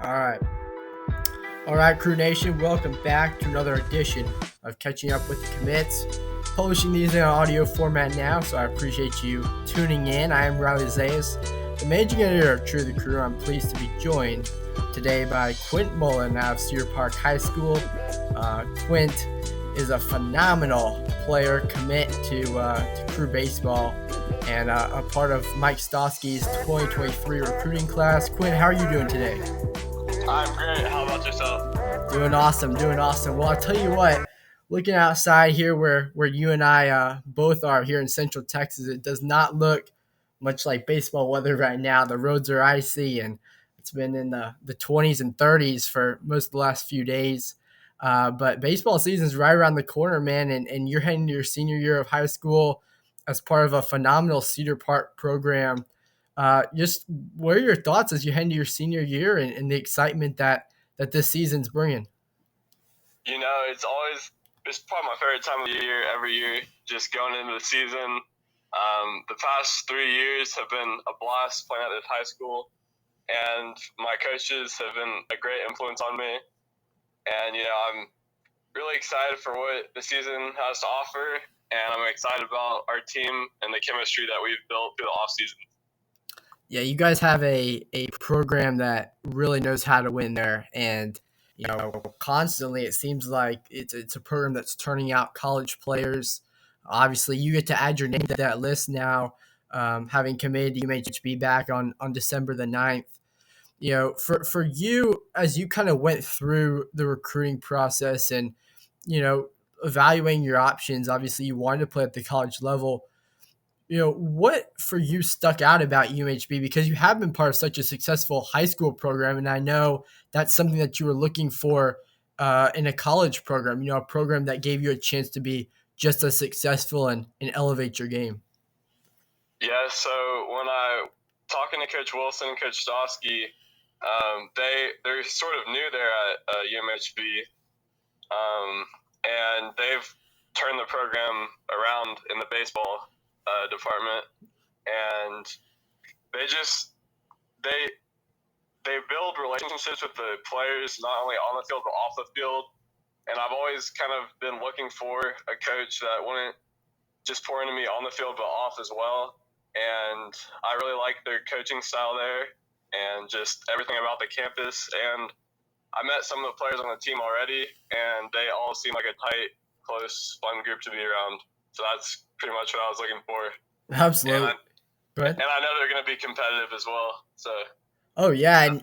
All right. All right, Crew Nation, welcome back to another edition of Catching Up with the Commits. Publishing these in audio format now, so I appreciate you tuning in. I am Riley Zayas, the managing editor of True the Crew. I'm pleased to be joined today by Quint Mullen out of Cedar Park High School. Quint is a phenomenal player, commit to Crew Baseball, and a part of Mike Stosky's 2023 recruiting class. Quint, how are you doing today? I'm great. How about yourself? Doing awesome. Well, I'll tell you what, looking outside here where you and I both are here in Central Texas, it does not look much like baseball weather right now. The roads are icy, and it's been in the 20s and 30s for most of the last few days. But baseball season is right around the corner, man, and you're heading to your senior year of high school as part of a phenomenal Cedar Park program. Just what are your thoughts as you head into your senior year and the excitement that this season's bringing? It's probably my favorite time of the year every year, just going into the season. The past 3 years have been a blast playing at this high school, and my coaches have been a great influence on me. And, I'm really excited for what the season has to offer, and I'm excited about our team and the chemistry that we've built through the offseason. Yeah, you guys have a program that really knows how to win there, and constantly it seems like it's a program that's turning out college players. Obviously, you get to add your name to that list now, having committed to UMHB back on December the 9th. For you, as you kind of went through the recruiting process and evaluating your options, obviously you wanted to play at the college level. What for you stuck out about UMHB, because you have been part of such a successful high school program, and I know that's something that you were looking for in a college program, a program that gave you a chance to be just as successful and elevate your game. Yeah, so when I talking to Coach Wilson and Coach Stosky, they're sort of new there at UMHB, and they've turned the program around in the baseball department, and they they build relationships with the players not only on the field but off the field. And I've always kind of been looking for a coach that wouldn't just pour into me on the field but off as well. And I really like their coaching style there and just everything about the campus. And I met some of the players on the team already, and they all seem like a tight, close, fun group to be around. So that's pretty much what I was looking for. Absolutely. And I know they're going to be competitive as well. So. Oh yeah, and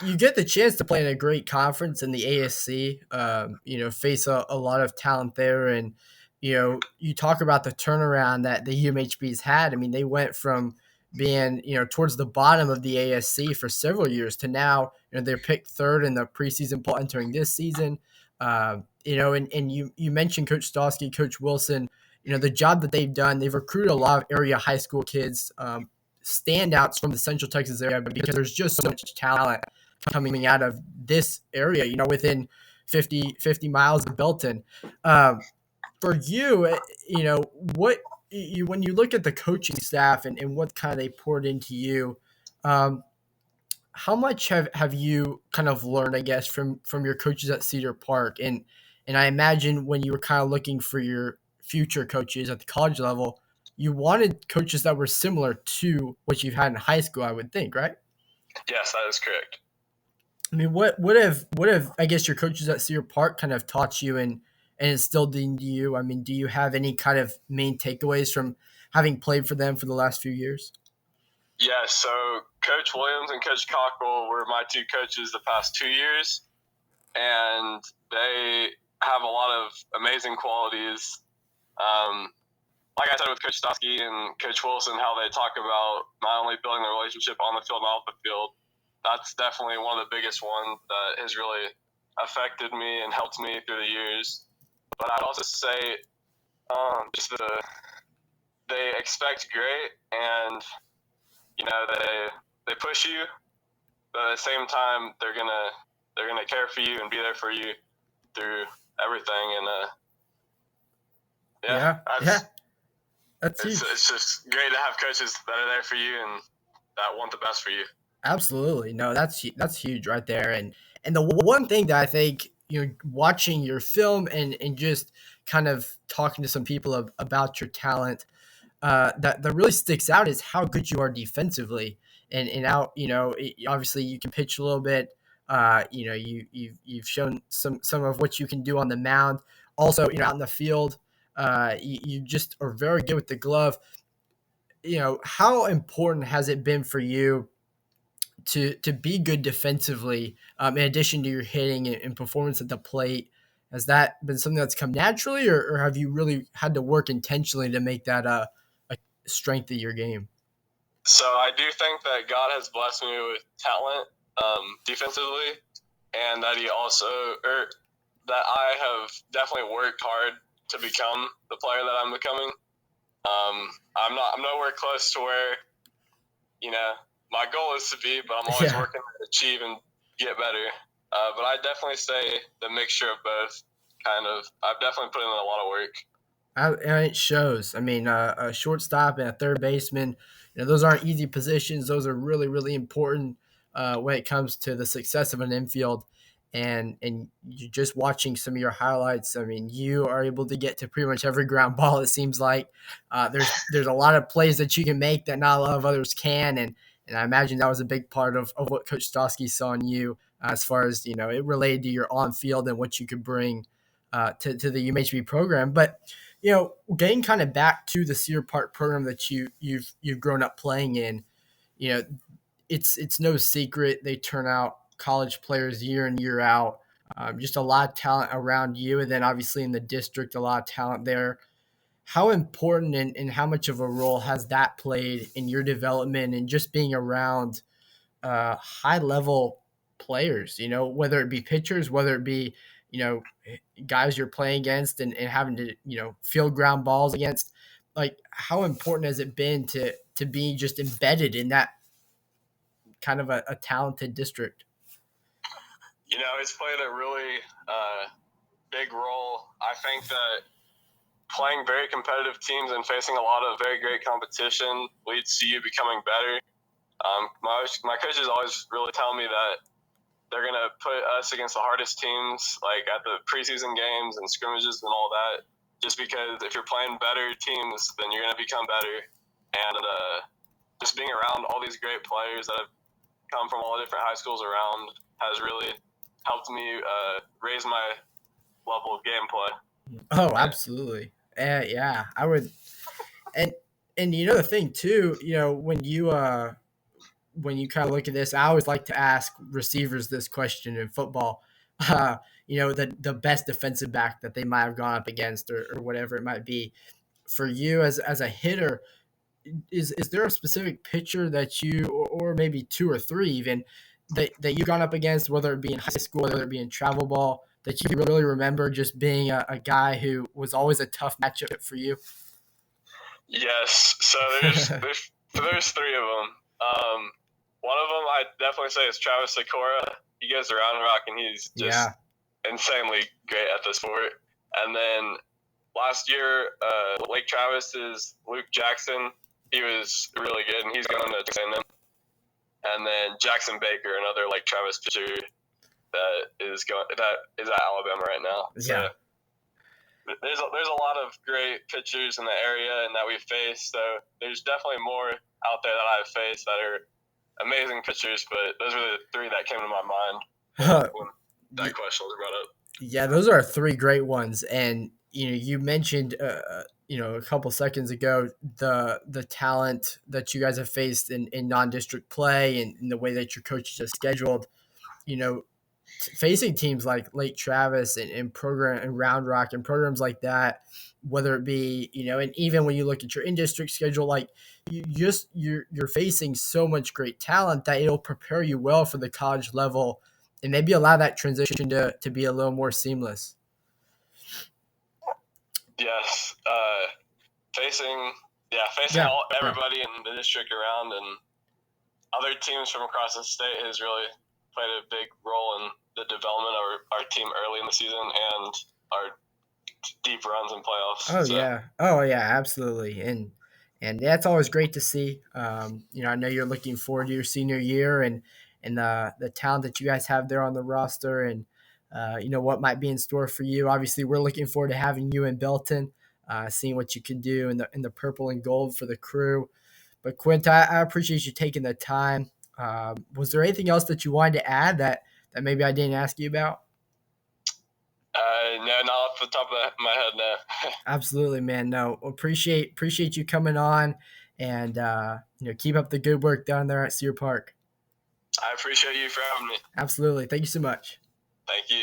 you get the chance to play in a great conference in the ASC. Face a lot of talent there, and you talk about the turnaround that the UMHB's had. I mean, they went from being towards the bottom of the ASC for several years to now they're picked third in the preseason poll entering this season. And you mentioned Coach Stosky, Coach Wilson. The job that they've done, they've recruited a lot of area high school kids. Standouts from the Central Texas area, because there's just so much talent coming out of this area, within 50 miles of Belton. For you, when you look at the coaching staff and what kind of they poured into you, how much have you kind of learned, I guess, from your coaches at Cedar Park? And I imagine when you were kind of looking for your future coaches at the college level, you wanted coaches that were similar to what you've had in high school, I would think, right? Yes, that is correct. I mean, what have I guess your coaches at Cedar Park kind of taught you and instilled into you? I mean, do you have any kind of main takeaways from having played for them for the last few years? Yeah, so Coach Williams and Coach Cockrell were my two coaches the past 2 years, and they have a lot of amazing qualities. Like I said with Coach Stosky and Coach Wilson, how they talk about not only building the relationship on the field and off the field. That's definitely one of the biggest ones that has really affected me and helped me through the years. But I'd also say they expect great, and they push you, but at the same time they're gonna care for you and be there for you through everything. And That's huge. It's just great to have coaches that are there for you and that want the best for you. Absolutely. No, that's huge right there. And the one thing that I think, watching your film and just kind of talking to some people about your talent, that really sticks out is how good you are defensively. And out, obviously you can pitch a little bit. You've shown some of what you can do on the mound. Also, out in the field, you just are very good with the glove. How important has it been for you to be good defensively, in addition to your hitting and performance at the plate? Has that been something that's come naturally, or have you really had to work intentionally to make that a strength of your game? So I do think that God has blessed me with talent defensively, and that He also, or that I have definitely worked hard to become the player that I'm becoming. I'm nowhere close to where my goal is to be, but I'm always Yeah. working to achieve and get better. But I definitely say the mixture of both. I've definitely put in a lot of work. And it shows. I mean, a shortstop and a third baseman, those aren't easy positions. Those are really, really important when it comes to the success of an infield. And you just watching some of your highlights. I mean, you are able to get to pretty much every ground ball. It seems like there's a lot of plays that you can make that not a lot of others can. And I imagine that was a big part of what Coach Stosky saw in you, as far as it related to your on field and what you could bring to the UMHB program. But getting kind of back to the Cedar Park program that you've grown up playing in, you know, it's no secret they turn out college players year in year out. Just a lot of talent around you, and then obviously in the district, a lot of talent there. How important and how much of a role has that played in your development and just being around high level players? Whether it be pitchers, whether it be you know guys you're playing against and having to field ground balls against. Like, how important has it been to be just embedded in that kind of a talented district? It's played a really big role. I think that playing very competitive teams and facing a lot of very great competition leads to you becoming better. My coaches always really tell me that they're going to put us against the hardest teams, like at the preseason games and scrimmages and all that, just because if you're playing better teams, then you're going to become better. And just being around all these great players that have come from all the different high schools around has really helped me raise my level of gameplay. Oh, absolutely. Yeah, I would. And the thing too, when you kind of look at this, I always like to ask receivers this question in football. The best defensive back that they might have gone up against, or whatever it might be. For you as a hitter, is there a specific pitcher that you, or maybe two or three even, that you've gone up against, whether it be in high school, whether it be in travel ball, that you really remember just being a guy who was always a tough matchup for you? Yes. So there's three of them. One of them I definitely say is Travis Sikora. He goes around rock and he's just insanely great at the sport. And then last year, Lake Travis is Luke Jackson. He was really good, and he's going to Texas. And then Jackson Baker, another Lake Travis pitcher that is at Alabama right now. So there's a lot of great pitchers in the area and that we face. So there's definitely more out there that I've faced that are amazing pitchers, but those are the three that came to my mind when that question was brought up. Yeah, those are three great ones. And you mentioned a couple seconds ago the talent that you guys have faced in non-district play and in the way that your coaches have scheduled. Facing teams like Lake Travis and program and Round Rock and programs like that, whether it be and even when you look at your in-district schedule, like you're facing so much great talent that it'll prepare you well for the college level and maybe allow that transition to be a little more seamless. Yes, facing everybody in the district around and other teams from across the state has really played a big role in the development of our team early in the season and our deep runs in playoffs. Oh yeah, absolutely. And that's always great to see. I know you're looking forward to your senior year and the talent that you guys have there on the roster, and what might be in store for you. Obviously, we're looking forward to having you in Belton, seeing what you can do in the purple and gold for the crew. But Quint, I appreciate you taking the time. Was there anything else that you wanted to add that maybe I didn't ask you about? No, not off the top of my head, no. Absolutely, man. No, appreciate you coming on, and keep up the good work down there at Sear Park. I appreciate you for having me. Absolutely. Thank you so much. Thank you.